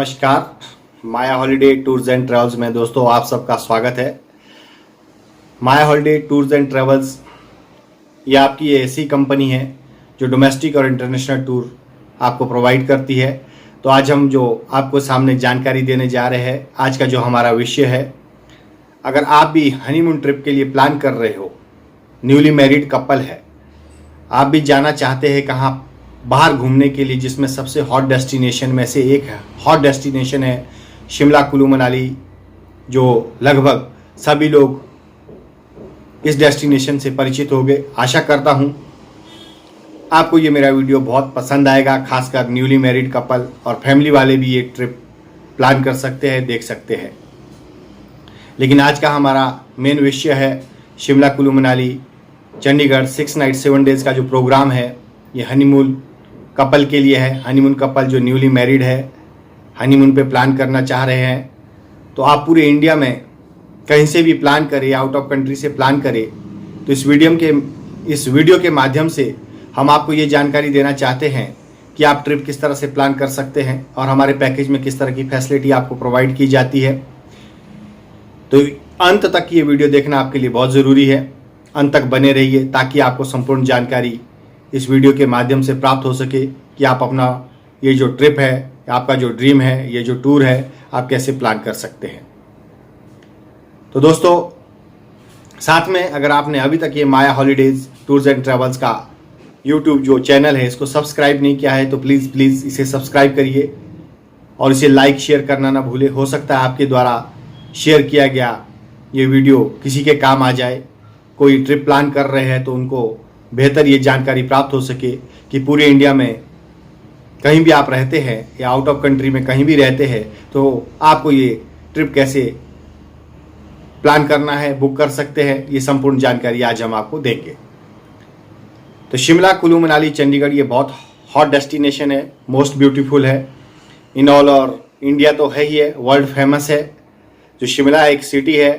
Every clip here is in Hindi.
नमस्कार। माया हॉलीडे टूर्स एंड ट्रैवल्स में दोस्तों आप सबका स्वागत है। माया हॉलीडे टूर्स एंड ट्रैवल्स ये आपकी ऐसी कंपनी है जो डोमेस्टिक और इंटरनेशनल टूर आपको प्रोवाइड करती है। तो आज हम जो आपको सामने जानकारी देने जा रहे हैं, आज का जो हमारा विषय है, अगर आप भी हनीमून ट्रिप के लिए प्लान कर रहे हो, न्यूली मैरिड कपल है, आप भी जाना चाहते हैं कहाँ बाहर घूमने के लिए, जिसमें सबसे हॉट डेस्टिनेशन में से एक है, हॉट डेस्टिनेशन है शिमला कुल्लू मनाली, जो लगभग सभी लोग इस डेस्टिनेशन से परिचित हो गए। आशा करता हूँ आपको ये मेरा वीडियो बहुत पसंद आएगा, खासकर न्यूली मैरिड कपल और फैमिली वाले भी ये ट्रिप प्लान कर सकते हैं, देख सकते हैं। लेकिन आज का हमारा मेन विषय है शिमला कुल्लू मनाली चंडीगढ़ 6 नाइट 7 डेज़ का जो प्रोग्राम है, ये हनीमून कपल के लिए है। हनीमून कपल जो न्यूली मैरिड है, हनीमून पे प्लान करना चाह रहे हैं, तो आप पूरे इंडिया में कहीं से भी प्लान करें, आउट ऑफ कंट्री से प्लान करें, तो इस वीडियो के माध्यम से हम आपको ये जानकारी देना चाहते हैं कि आप ट्रिप किस तरह से प्लान कर सकते हैं और हमारे पैकेज में किस तरह की फैसिलिटी आपको प्रोवाइड की जाती है। तो अंत तक ये वीडियो देखना आपके लिए बहुत ज़रूरी है। अंत तक बने रहिए ताकि आपको संपूर्ण जानकारी इस वीडियो के माध्यम से प्राप्त हो सके कि आप अपना ये जो ट्रिप है, आपका जो ड्रीम है, ये जो टूर है, आप कैसे प्लान कर सकते हैं। तो दोस्तों, साथ में अगर आपने अभी तक ये माया हॉलीडेज टूर्स एंड ट्रैवल्स का यूट्यूब जो चैनल है इसको सब्सक्राइब नहीं किया है, तो प्लीज़ इसे सब्सक्राइब करिए और इसे लाइक शेयर करना ना भूले। हो सकता है आपके द्वारा शेयर किया गया ये वीडियो किसी के काम आ जाए। कोई ट्रिप प्लान कर रहे हैं तो उनको बेहतर ये जानकारी प्राप्त हो सके कि पूरे इंडिया में कहीं भी आप रहते हैं या आउट ऑफ कंट्री में कहीं भी रहते हैं, तो आपको ये ट्रिप कैसे प्लान करना है, बुक कर सकते हैं, ये संपूर्ण जानकारी आज हम आपको देंगे। तो शिमला कुल्लू मनाली चंडीगढ़ ये बहुत हॉट डेस्टिनेशन है, मोस्ट ब्यूटीफुल है इन ऑल और इंडिया, तो है ही है, वर्ल्ड फेमस है। जो शिमला एक सिटी है,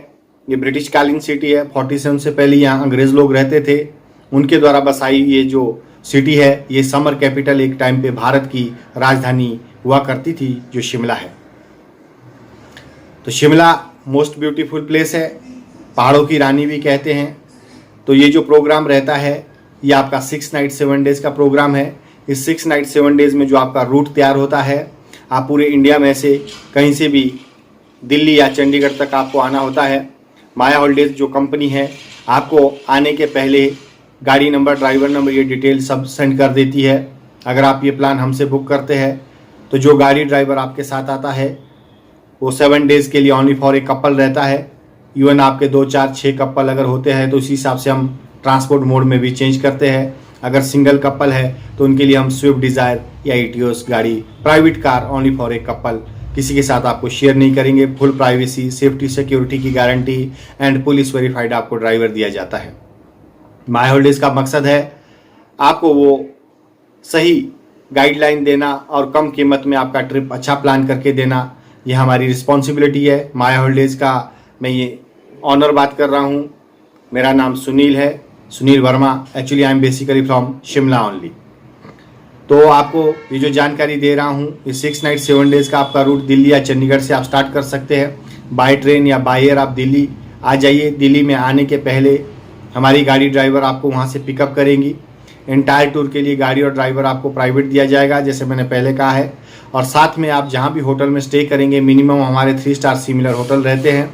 ये ब्रिटिश कालीन सिटी है। 47 से पहले यहाँ अंग्रेज़ लोग रहते थे, उनके द्वारा बसाई ये जो सिटी है, ये समर कैपिटल एक टाइम पे भारत की राजधानी हुआ करती थी, जो शिमला है। तो शिमला मोस्ट ब्यूटीफुल प्लेस है, पहाड़ों की रानी भी कहते हैं। तो ये जो प्रोग्राम रहता है, ये आपका 6 नाइट 7 डेज़ का प्रोग्राम है। इस 6 नाइट 7 डेज़ में जो आपका रूट तैयार होता है, आप पूरे इंडिया में से कहीं से भी दिल्ली या चंडीगढ़ तक आपको आना होता है। माया हॉलीडेज जो कंपनी है, आपको आने के पहले गाड़ी नंबर, ड्राइवर नंबर, ये डिटेल सब सेंड कर देती है। अगर आप ये प्लान हमसे बुक करते हैं तो जो गाड़ी ड्राइवर आपके साथ आता है वो 7 डेज़ के लिए ओनली फॉर ए कपल रहता है। इवन आपके 2, 4, 6 कपल अगर होते हैं तो उसी हिसाब से हम ट्रांसपोर्ट मोड में भी चेंज करते हैं। अगर सिंगल कपल है तो उनके लिए हम स्विफ्ट डिज़ायर या ईटियोस गाड़ी, private car only for a couple, किसी के साथ आपको शेयर नहीं करेंगे। फुल प्राइवेसी, सेफ्टी, सिक्योरिटी की गारंटी एंड पुलिस वेरीफाइड आपको ड्राइवर दिया जाता है। माय हॉलीडेज का मकसद है आपको वो सही गाइडलाइन देना और कम कीमत में आपका ट्रिप अच्छा प्लान करके देना, ये हमारी रिस्पॉन्सिबिलिटी है। माय हॉलीडेज का मैं ये ऑनर बात कर रहा हूँ। मेरा नाम सुनील है, Sunil Verma. Actually I am basically from Shimla only. तो आपको ये जो जानकारी दे रहा हूँ, ये 6 नाइट 7 डेज़ का आपका रूट दिल्ली या चंडीगढ़ से आप स्टार्ट कर सकते हैं। बाय ट्रेन या बाय एयर आप दिल्ली आ जाइए। दिल्ली में आने के पहले हमारी गाड़ी ड्राइवर आपको वहाँ से पिकअप करेंगी। एंटायर टूर के लिए गाड़ी और ड्राइवर आपको प्राइवेट दिया जाएगा, जैसे मैंने पहले कहा है। और साथ में आप जहाँ भी होटल में स्टे करेंगे, मिनिमम हमारे 3 स्टार सिमिलर होटल रहते हैं,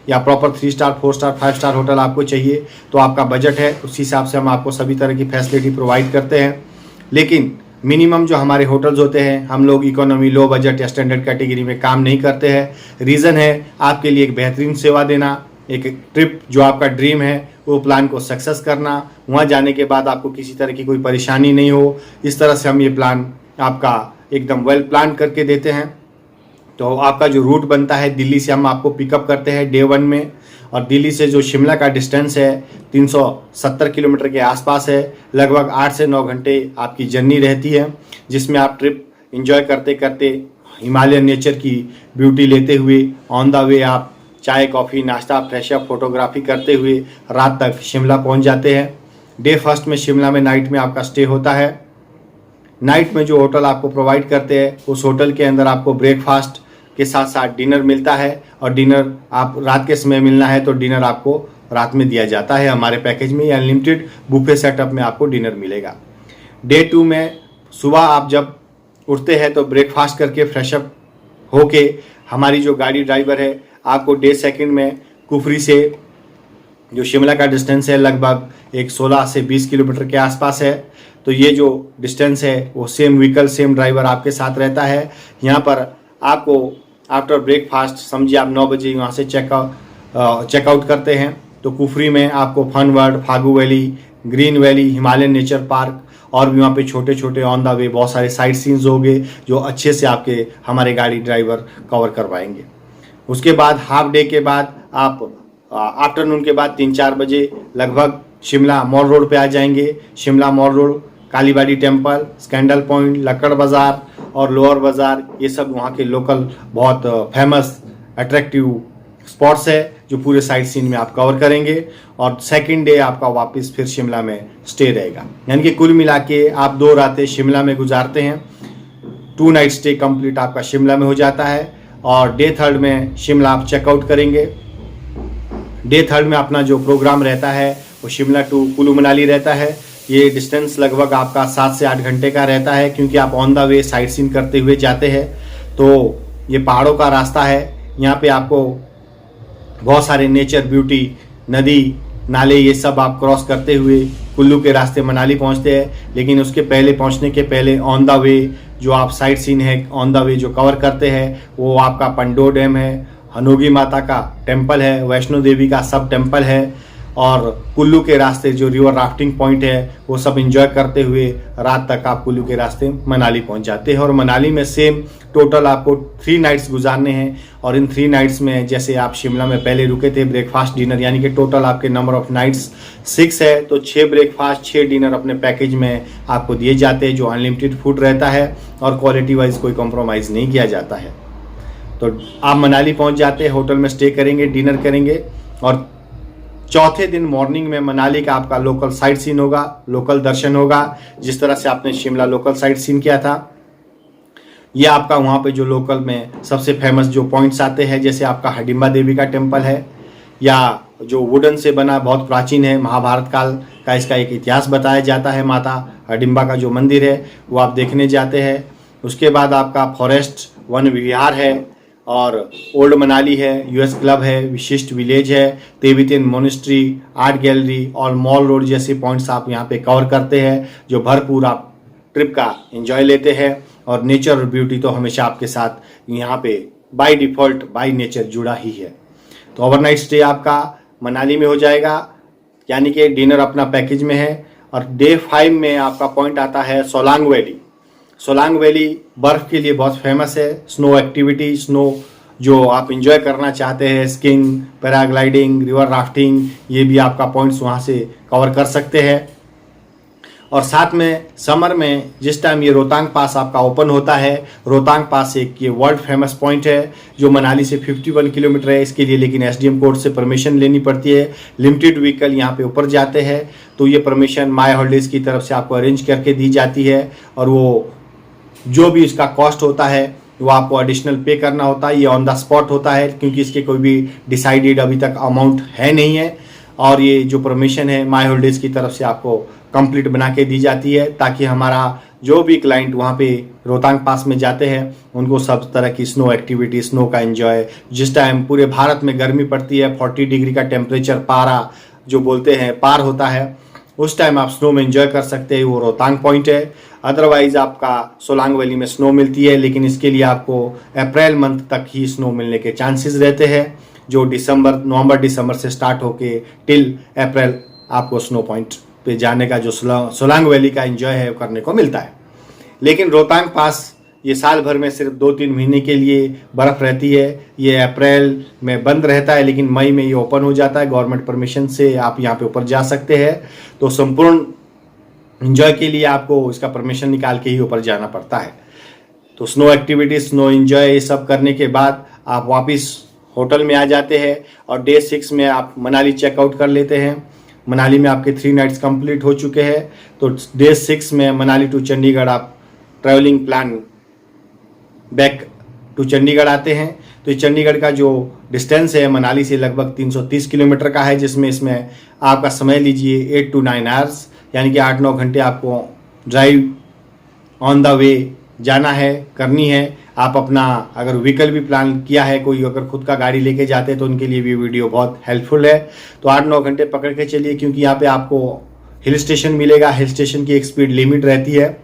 या proper 3 star, 4 star, 5 star hotel आपको चाहिए तो आपका बजट है, उस हिसाब से हम आपको सभी तरह की फैसिलिटी प्रोवाइड करते हैं। लेकिन मिनिमम जो हमारे होटल्स होते हैं, हम लोग इकोनॉमी, लो बजट या स्टैंडर्ड कैटेगरी में काम नहीं करते हैं। रीज़न है आपके लिए एक बेहतरीन सेवा देना, एक ट्रिप जो आपका ड्रीम है वो प्लान को सक्सेस करना, वहाँ जाने के बाद आपको किसी तरह की कोई परेशानी नहीं हो। इस तरह से हम ये प्लान आपका एकदम वेल प्लान करके देते हैं। तो आपका जो रूट बनता है, दिल्ली से हम आपको पिकअप करते हैं डे 1 में, और दिल्ली से जो शिमला का डिस्टेंस है 370 किलोमीटर के आसपास है। लगभग 8 से 9 घंटे आपकी जर्नी रहती है, जिसमें आप ट्रिप एंजॉय करते करते हिमालयन नेचर की ब्यूटी लेते हुए ऑन द वे आप चाय, कॉफ़ी, नाश्ता, फ्रेशअप, फोटोग्राफी करते हुए रात तक शिमला पहुंच जाते हैं। डे 1 में शिमला में नाइट में आपका स्टे होता है। नाइट में जो होटल आपको प्रोवाइड करते हैं उस होटल के अंदर आपको ब्रेकफास्ट के साथ साथ डिनर मिलता है, और डिनर आप रात के समय मिलना है तो डिनर आपको रात में दिया जाता है। हमारे पैकेज में अनलिमिटेड बुफे सेटअप में आपको डिनर मिलेगा। डे 2 में सुबह आप जब उठते हैं तो ब्रेकफास्ट करके फ्रेशअप होके हमारी जो गाड़ी ड्राइवर है आपको डे 2 में कुफरी से जो शिमला का डिस्टेंस है लगभग एक 16 से 20 किलोमीटर के आसपास है, तो ये जो डिस्टेंस है वो सेम व्हीकल सेम ड्राइवर आपके साथ रहता है। यहाँ पर आपको आफ्टर ब्रेकफास्ट समझिए आप 9 बजे वहाँ से चेकआउट करते हैं तो कुफरी में आपको fun world, Fagu valley, green valley, Himalayan nature park और भी वहाँ पे छोटे छोटे ऑन द वे बहुत सारे साइट सीन्स होंगे जो अच्छे से आपके हमारे गाड़ी ड्राइवर कवर करवाएंगे। उसके बाद हाफ डे के बाद आप आफ्टरनून के बाद 3-4 बजे लगभग शिमला मॉल रोड पे आ जाएंगे। Shimla mall road, Kalibari temple, scandal point, Lakkar Bazaar और लोअर बाज़ार, ये सब वहाँ के लोकल बहुत फेमस अट्रैक्टिव स्पॉट्स है जो पूरे साइट सीन में आप कवर करेंगे। और सेकंड डे आपका वापस फिर शिमला में स्टे रहेगा, यानी कि कुल मिला के आप 2 रातें शिमला में गुजारते हैं। 2 नाइट स्टे कंप्लीट आपका शिमला में हो जाता है और डे 3 में शिमला आप चेकआउट करेंगे। डे 3 में अपना जो प्रोग्राम रहता है वो शिमला टू कुल्लू मनाली रहता है। ये डिस्टेंस लगभग आपका 7 से 8 घंटे का रहता है क्योंकि आप on the way sight seen करते हुए जाते हैं। तो ये पहाड़ों का रास्ता है, यहाँ पे आपको बहुत सारे नेचर ब्यूटी, नदी नाले ये सब आप क्रॉस करते हुए कुल्लू के रास्ते मनाली पहुँचते हैं। लेकिन उसके पहले पहुँचने के पहले ऑन द वे जो आप साइट सीन है ऑन द वे जो कवर करते हैं वो आपका पंडो डैम है, हनोगी माता का टेम्पल है, वैष्णो देवी का सब टेम्पल है और कुल्लू के रास्ते जो रिवर राफ्टिंग पॉइंट है वो सब एंजॉय करते हुए रात तक आप कुल्लू के रास्ते मनाली पहुंच जाते हैं। और मनाली में सेम टोटल आपको 3 नाइट्स गुजारने हैं और इन 3 नाइट्स में जैसे आप शिमला में पहले रुके थे ब्रेकफास्ट डिनर, यानी कि टोटल आपके नंबर ऑफ नाइट्स 6 है, तो 6 ब्रेकफास्ट 6 डिनर अपने पैकेज में आपको दिए जाते हैं जो अनलिमिटेड फूड रहता है और क्वालिटी वाइज कोई कॉम्प्रोमाइज़ नहीं किया जाता है। तो आप मनाली पहुंच जाते हैं, होटल में स्टे करेंगे, डिनर करेंगे और चौथे दिन मॉर्निंग में मनाली का आपका लोकल साइट सीन होगा, लोकल दर्शन होगा, जिस तरह से आपने शिमला लोकल साइट सीन किया था। ये आपका वहाँ पे जो लोकल में सबसे फेमस जो पॉइंट्स आते हैं जैसे आपका हडिम्बा देवी का टेम्पल है या जो वुडन से बना बहुत प्राचीन है, महाभारत काल का इसका एक इतिहास बताया जाता है। माता हडिम्बा का जो मंदिर है वो आप देखने जाते हैं। उसके बाद आपका फॉरेस्ट वन विहार है और ओल्ड मनाली है, यूएस क्लब है, विशिष्ट विलेज है, तेबितियन मोनेस्ट्री, आर्ट गैलरी और मॉल रोड जैसे पॉइंट्स आप यहाँ पे कवर करते हैं जो भरपूर आप ट्रिप का एंजॉय लेते हैं। और नेचर और ब्यूटी तो हमेशा आपके साथ यहाँ पे बाय डिफ़ॉल्ट बाय नेचर जुड़ा ही है। तो ओवरनाइट स्टे आपका मनाली में हो जाएगा, यानी कि डिनर अपना पैकेज में है। और डे 5 में आपका पॉइंट आता है सोलांग वैली। सोलांग वैली बर्फ़ के लिए बहुत फेमस है, स्नो एक्टिविटी, स्नो जो आप इंजॉय करना चाहते हैं, स्कीइंग, पैराग्लाइडिंग, रिवर राफ्टिंग, ये भी आपका पॉइंट्स वहाँ से कवर कर सकते हैं। और साथ में समर में जिस टाइम ये रोहतांग पास आपका ओपन होता है, रोहतांग पास एक ये वर्ल्ड फेमस पॉइंट है जो मनाली से 51 किलोमीटर है। इसके लिए लेकिन एसडीएम कोर्ट से परमिशन लेनी पड़ती है, लिमिटेड व्हीकल यहाँ पे ऊपर जाते हैं, तो ये परमिशन माय हॉलीडेज़ की तरफ से आपको अरेंज करके दी जाती है और वो जो भी इसका कॉस्ट होता है वो आपको एडिशनल पे करना होता है। ये ऑन द स्पॉट होता है क्योंकि इसके कोई भी डिसाइडेड अभी तक अमाउंट है नहीं है और ये जो परमिशन है माय हॉलीडेज़ की तरफ से आपको कंप्लीट बना के दी जाती है ताकि हमारा जो भी क्लाइंट वहाँ पे रोहतांग पास में जाते हैं उनको सब तरह की स्नो एक्टिविटी, स्नो का एंजॉय, जिस टाइम पूरे भारत में गर्मी पड़ती है 40 डिग्री का टेम्परेचर पारा जो बोलते हैं पार होता है, उस टाइम आप स्नो में एंजॉय कर सकते हैं, वो रोहतांग पॉइंट है। अदरवाइज आपका सोलांग वैली में स्नो मिलती है लेकिन इसके लिए आपको अप्रैल मंथ तक ही स्नो मिलने के चांसेस रहते हैं, जो नवंबर दिसंबर से स्टार्ट होके टिल अप्रैल आपको स्नो पॉइंट पे जाने का जो सोलांग वैली का एंजॉय है करने को मिलता है। लेकिन रोहतांग पास ये साल भर में सिर्फ 2-3 महीने के लिए बर्फ़ रहती है। ये अप्रैल में बंद रहता है लेकिन मई में ये ओपन हो जाता है, गवर्नमेंट परमिशन से आप यहाँ पे ऊपर जा सकते हैं। तो संपूर्ण एंजॉय के लिए आपको इसका परमिशन निकाल के ही ऊपर जाना पड़ता है। तो स्नो एक्टिविटी, स्नो एंजॉय ये सब करने के बाद आप वापस होटल में आ जाते हैं और डे 6 में आप मनाली चेकआउट कर लेते हैं। मनाली में आपके 3 नाइट्स कंप्लीट हो चुके हैं। तो डे 6 में मनाली टू चंडीगढ़ आप travelling plan back to Chandigarh आते हैं। तो ये चंडीगढ़ का जो डिस्टेंस है मनाली से लगभग 330 किलोमीटर का है, जिसमें इसमें आपका समय लीजिए 8 to 9 आवर्स, यानी कि 8-9 घंटे आपको ड्राइव ऑन द वे जाना है, करनी है। आप अपना अगर व्हीकल भी प्लान किया है, कोई अगर खुद का गाड़ी लेके जाते हैं तो उनके लिए भी वीडियो बहुत हेल्पफुल है। तो 8-9 घंटे पकड़ के चलिए, क्योंकि यहाँ पे आपको हिल स्टेशन मिलेगा। हिल स्टेशन की एक स्पीड लिमिट रहती है,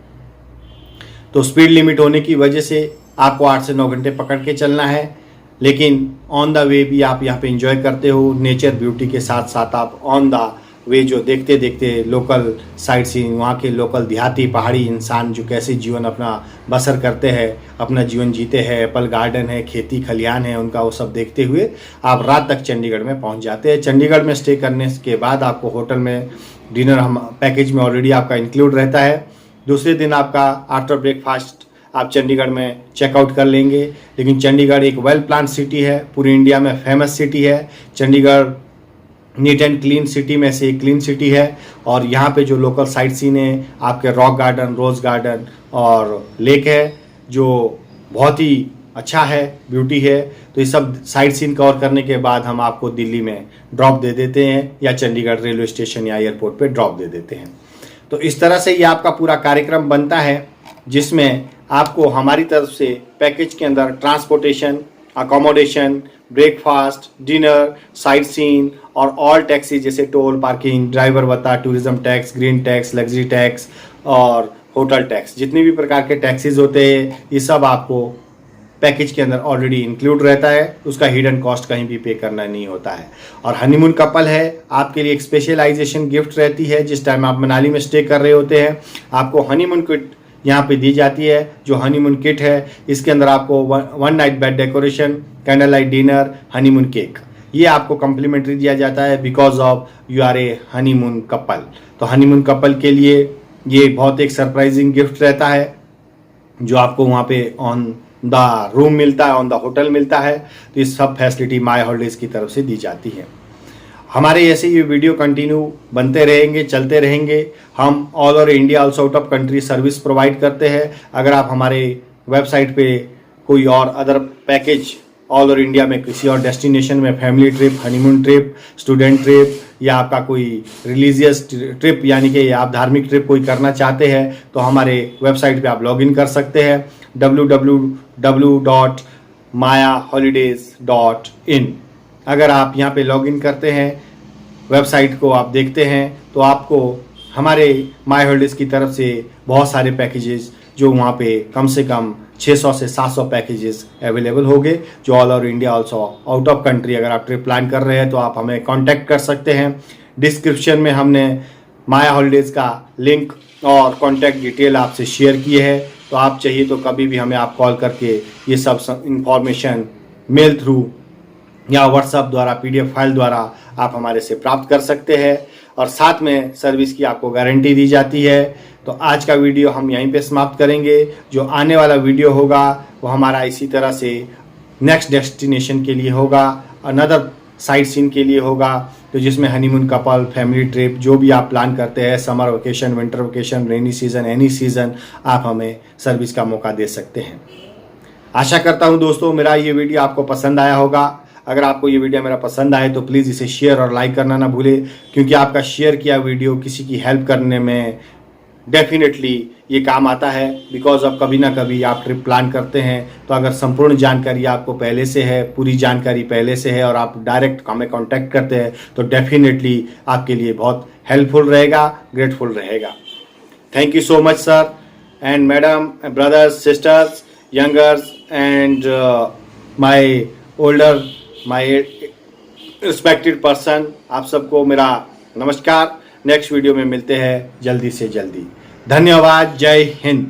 तो स्पीड लिमिट होने की वजह से आपको 8 से 9 घंटे पकड़ के चलना है। लेकिन ऑन द वे भी आप यहाँ पे एंजॉय करते हो नेचर ब्यूटी के साथ साथ। आप ऑन द वे जो देखते देखते लोकल साइट सीइंग, वहाँ के लोकल देहाती पहाड़ी इंसान जो कैसे जीवन अपना बसर करते हैं, अपना जीवन जीते हैं, एप्पल गार्डन है, खेती खलियान है उनका, वो सब देखते हुए आप रात तक चंडीगढ़ में पहुँच जाते हैं। चंडीगढ़ में स्टे करने के बाद आपको होटल में डिनर हम पैकेज में ऑलरेडी आपका इंक्लूड रहता है। दूसरे दिन आपका आफ्टर ब्रेकफास्ट आप चंडीगढ़ में चेकआउट कर लेंगे। लेकिन चंडीगढ़ एक वेल प्लान सिटी है, पूरी इंडिया में फेमस सिटी है। Chandigarh neat and clean city में से एक क्लीन सिटी है। और यहाँ पे जो लोकल साइट सीन है, आपके रॉक गार्डन, रोज़ गार्डन और लेक है, जो बहुत ही अच्छा है, ब्यूटी है। तो ये सब साइट सीन कवर करने के बाद हम आपको दिल्ली में ड्रॉप दे देते हैं, या चंडीगढ़ रेलवे स्टेशन या एयरपोर्ट पे ड्रॉप दे देते हैं। तो इस तरह से ये आपका पूरा कार्यक्रम बनता है, जिसमें आपको हमारी तरफ से पैकेज के अंदर transportation, accommodation, breakfast, dinner, sight seen और ऑल टैक्सी जैसे टोल, पार्किंग, ड्राइवर भत्ता, tourism tax, green tax, luxury tax और होटल टैक्स, जितने भी प्रकार के टैक्सेस होते हैं ये सब आपको पैकेज के अंदर ऑलरेडी इंक्लूड रहता है। उसका हिडन कॉस्ट कहीं भी पे करना नहीं होता है। और हनीमून कपल है, आपके लिए एक स्पेशलाइजेशन गिफ्ट रहती है। जिस टाइम आप मनाली में स्टे कर रहे होते हैं, आपको हनीमून किट यहाँ पे दी जाती है। जो हनीमून किट है, इसके अंदर आपको 1 night bed decoration, candle light dinner, honeymoon cake, ये आपको कम्प्लीमेंट्री दिया जाता है because of you are a honeymoon couple. तो हनीमून कपल के लिए ये बहुत एक सरप्राइजिंग गिफ्ट रहता है, जो आपको वहाँ पे ऑन द रूम मिलता है, ऑन द होटल मिलता है। तो ये सब फैसिलिटी माय हॉलिडेज़ की तरफ से दी जाती है। हमारे ऐसे ये वीडियो कंटिन्यू बनते रहेंगे, चलते रहेंगे। हम all over India, also out of country service provide करते हैं। अगर आप हमारे वेबसाइट पे कोई और other package all over India में किसी और डेस्टिनेशन में, family trip, honeymoon trip, student trip या आपका कोई रिलीजियस ट्रिप यानी कि आप धार्मिक ट्रिप कोई करना चाहते हैं, तो हमारे वेबसाइट पे आप लॉगिन कर सकते हैं www.mayaholidays.in। अगर आप यहाँ पे लॉगिन करते हैं, वेबसाइट को आप देखते हैं, तो आपको हमारे माय हॉलिडेज़ की तरफ से बहुत सारे पैकेजेस, जो वहाँ पे कम से कम 600 से 700 पैकेजेस अवेलेबल होंगे, जो all over India, also out of country. अगर आप ट्रिप प्लान कर रहे हैं तो आप हमें कांटेक्ट कर सकते हैं। डिस्क्रिप्शन में हमने माया हॉलिडेज़ का लिंक और कांटेक्ट डिटेल आपसे शेयर किए हैं, तो आप चाहिए तो कभी भी हमें आप कॉल करके ये सब इंफॉर्मेशन मेल थ्रू या व्हाट्सएप द्वारा, PDF फाइल द्वारा आप हमारे से प्राप्त कर सकते हैं। और साथ में सर्विस की आपको गारंटी दी जाती है। तो आज का वीडियो हम यहीं पे समाप्त करेंगे। जो आने वाला वीडियो होगा वो हमारा इसी तरह से नेक्स्ट डेस्टिनेशन के लिए होगा, अनदर साइट सीन के लिए होगा, तो जिसमें हनीमून कपल, फैमिली ट्रिप, जो भी आप प्लान करते हैं, summer vacation, winter vacation, rainy season, any season, आप हमें सर्विस का मौका दे सकते हैं। आशा करता हूं दोस्तों मेरा ये वीडियो आपको पसंद आया होगा। अगर आपको ये वीडियो मेरा पसंद आए तो प्लीज़ इसे शेयर और लाइक करना ना भूले, क्योंकि आपका शेयर किया वीडियो किसी की हेल्प करने में डेफिनेटली ये काम आता है। बिकॉज अब कभी ना कभी आप ट्रिप प्लान करते हैं, तो अगर संपूर्ण जानकारी आपको पहले से है, पूरी जानकारी पहले से है और आप डायरेक्ट हमें कांटेक्ट करते हैं, तो डेफिनेटली आपके लिए बहुत हेल्पफुल रहेगा, ग्रेटफुल रहेगा। Thank you so much sir and madam, brothers, sisters, youngers and my older, my respected person, आप सबको मेरा नमस्कार। नेक्स्ट वीडियो में मिलते हैं जल्दी से जल्दी। धन्यवाद। जय हिंद।